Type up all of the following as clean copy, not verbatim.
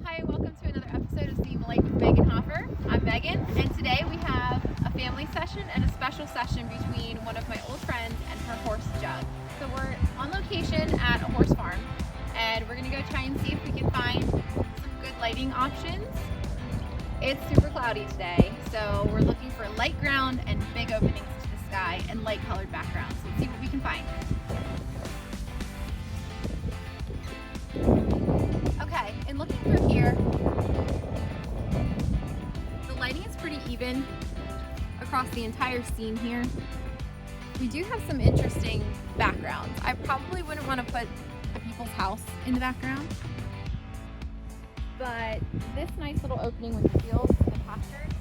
Hi, and welcome to another episode of See Lake with Megan Hoffer. I'm Megan, and today we have a family session and a special session between one of my old friends and her horse, Jug. So we're on location at a horse farm, and we're going to go try and see if we can find some good lighting options. It's super cloudy today, so we're looking for light ground and big openings to the sky and light colored backgrounds. Let's see what we can find. Okay, and looking through here, the lighting is pretty even across the entire scene here. We do have some interesting backgrounds. I probably wouldn't want to put a people's house in the background, but this nice little opening with the fields and pastures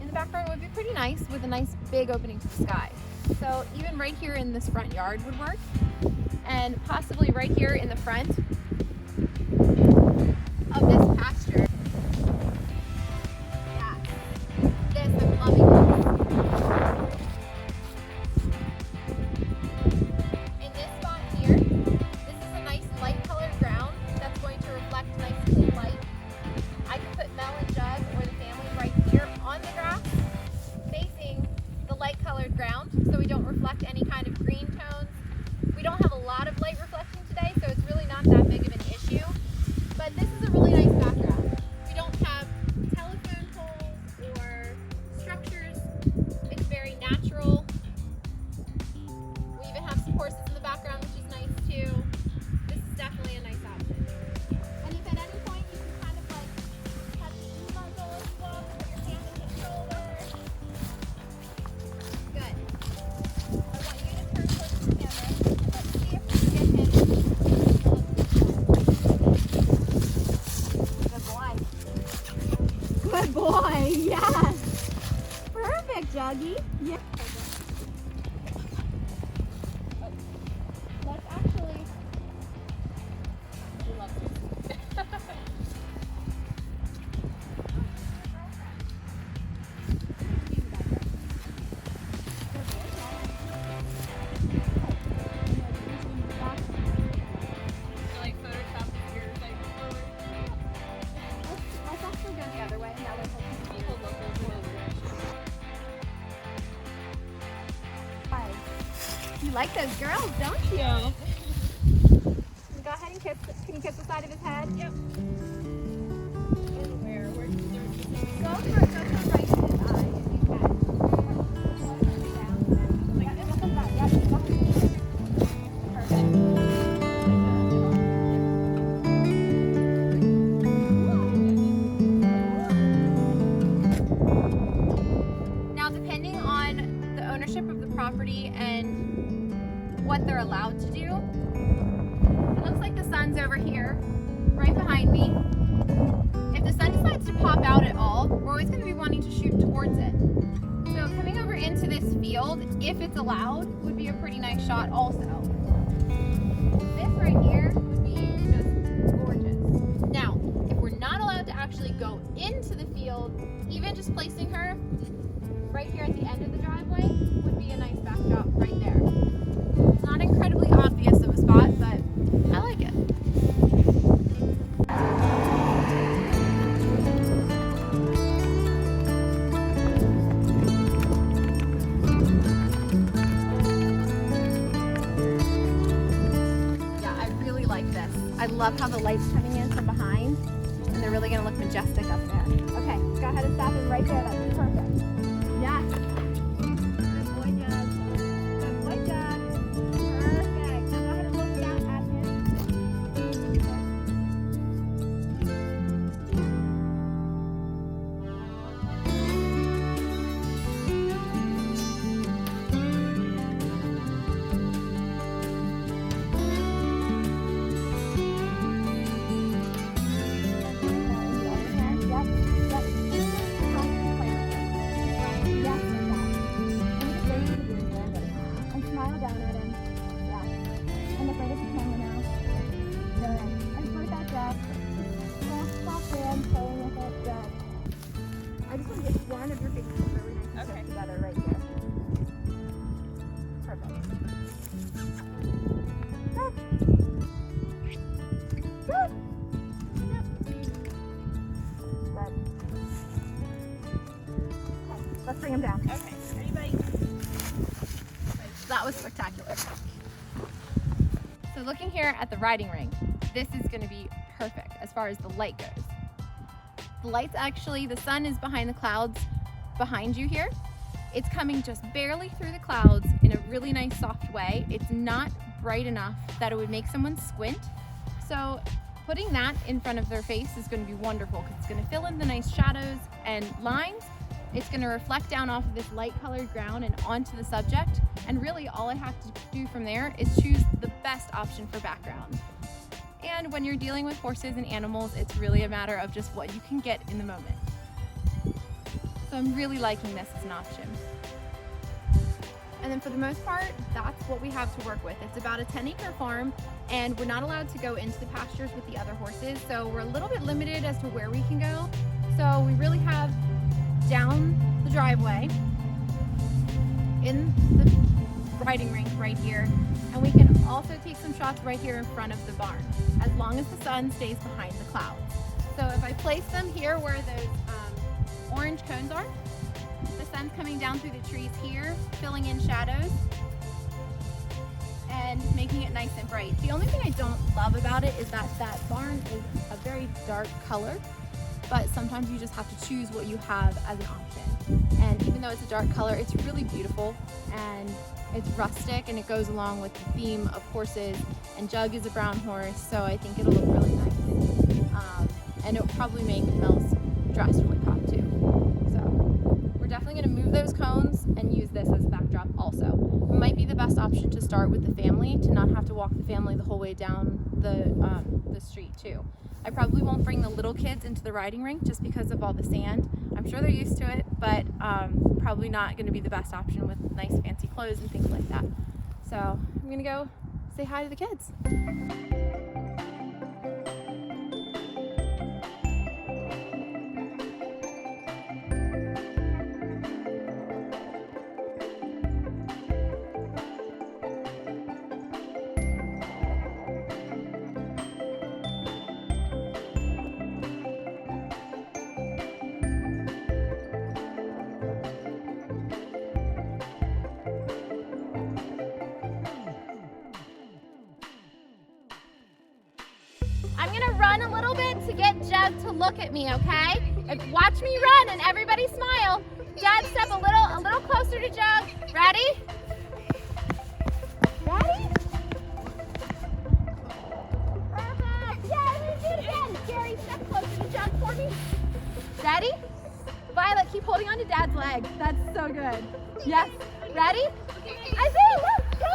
in the background would be pretty nice with a nice big opening to the sky. So even right here in this front yard would work, and possibly right here in the front of this pasture. Yeah, this, I'm loving this. In this spot here, this is a nice light colored ground that's going to reflect nice clean light. I can put Mel and Jug or the family right here on the grass, facing the light colored ground, so we don't reflect any kind of green tones. We don't have a lot of light reflection today, so it's really not that big of an issue. But this is a really nice background. We don't have telephone poles or structures. It's very natural. We even have some horses in the background, which is nice too. This is definitely a nice option. And if at any point you can kind of like have the muzzle as well, put your hand on the shoulder. Good. I want you to turn towards the camera. Let's see if we can get him. Good boy, yes. Perfect, Juggy. Yeah. Let's actually. We love this. Let's actually go the other way, and that way people look over. You like those girls, don't you? Yeah. Go ahead and kiss. Can you kiss the side of his head? Yep. Where? Where? Go for right in his eye if you can. Yeah, just like that. Yeah, just like that. Perfect. Now, depending on the ownership of the property and what they're allowed to do, it looks like the sun's over here, right behind me. If the sun decides to pop out at all, we're always going to be wanting to shoot towards it. So coming over into this field, if it's allowed, would be a pretty nice shot also. This right here would be just gorgeous. Now, if we're not allowed to actually go into the field, even just placing her right here at the end of the driveway would be a nice backdrop right there. It's not incredibly obvious of a spot, but I like it. Yeah, I really like this. I love how the light's coming in from behind, and they're really going to look majestic up there. Okay, go ahead and stop him right there. That's perfect. Yes. Good boy, Jug. Good boy, Jug. Perfect. Now go ahead and look down at him. I just want to get one of your faces really nice and together right here. Perfect. Good. Good. let's bring him down. Okay, ready, buddy? That was spectacular. So looking here at the riding ring, this is going to be perfect as far as the light goes. The lights actually, the sun is behind the clouds behind you here. It's coming just barely through the clouds in a really nice soft way. It's not bright enough that it would make someone squint. So putting that in front of their face is going to be wonderful because it's going to fill in the nice shadows and lines. It's going to reflect down off of this light colored ground and onto the subject. And really all I have to do from there is choose the best option for background. And when you're dealing with horses and animals, it's really a matter of just what you can get in the moment. So I'm really liking this as an option. And then for the most part, that's what we have to work with. It's about a 10-acre farm, and we're not allowed to go into the pastures with the other horses. So we're a little bit limited as to where we can go. So we really have down the driveway in the riding rink right here, and we can also take some shots right here in front of the barn as long as the sun stays behind the clouds. So if I place them here where those orange cones are, the sun's coming down through the trees here, filling in shadows and making it nice and bright. The only thing I don't love about it is that that barn is a very dark color, but sometimes you just have to choose what you have as an option. And even though it's a dark color, it's really beautiful and it's rustic, and it goes along with the theme of horses, and Jug is a brown horse, so I think it'll look really nice. And it'll probably make Mel's dress really pop too. So we're definitely gonna move those cones and use this as a backdrop also. It might be the best option to start with the family, to not have to walk the family the whole way down the street too. I probably won't bring the little kids into the riding rink just because of all the sand. I'm sure they're used to it, but probably not gonna be the best option with nice fancy clothes and things like that. So I'm gonna go say hi to the kids. I'm gonna run a little bit to get Jeb to look at me, okay? Watch me run and everybody smile. Dad, step a little closer to Jeb. Ready? Ready? Perfect. Yeah, let's do it again. Gary, step closer to Jeb for me. Ready? Violet, keep holding on to Dad's leg. That's so good. Yes. Ready? I see. Look, go.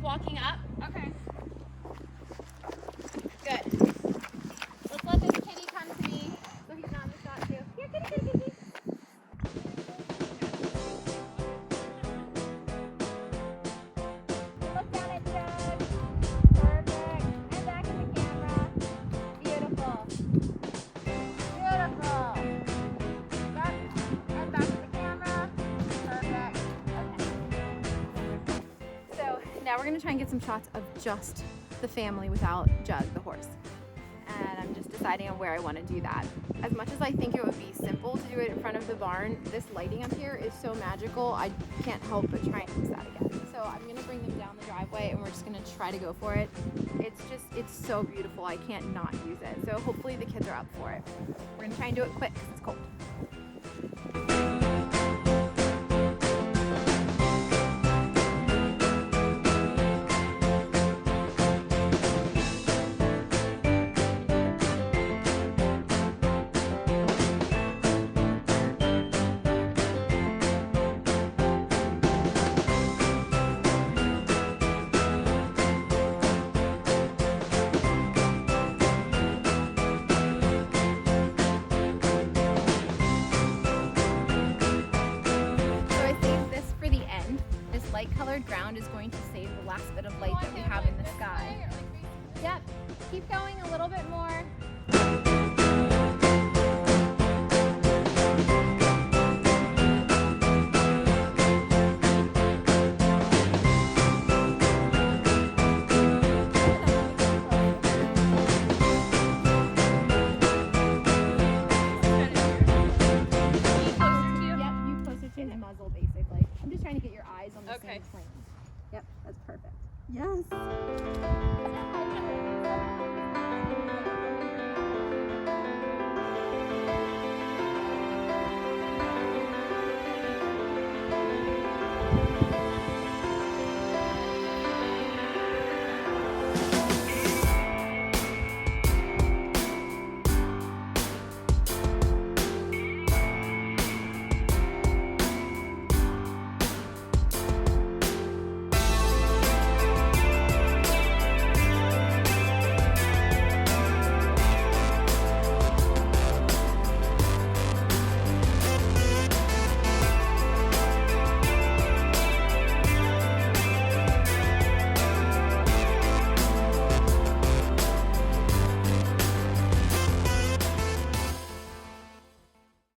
Walking up. Okay. Good. Let's let this kitty come to me so he's not in the shot too. Here, kitty. Look down at Jug. Perfect. And back in the camera. Beautiful. Back. And back to the camera. Perfect. Okay. So now we're going to try and get some shots of just the family without Jug, the horse. And I'm just deciding on where I want to do that. As much as I think it would be simple to do it in front of the barn, this lighting up here is so magical, I can't help but try and use that again. So I'm going to bring them down the driveway and we're just going to try to go for it. It's so beautiful, I can't not use it. So hopefully the kids are up for it. We're going to try and do it quick because it's cold. last bit of light that we have in the sky. Yep, keep going a little bit more. Muzzle basically. I'm just trying to get your eyes on the same plane. Yep, that's perfect. Yes.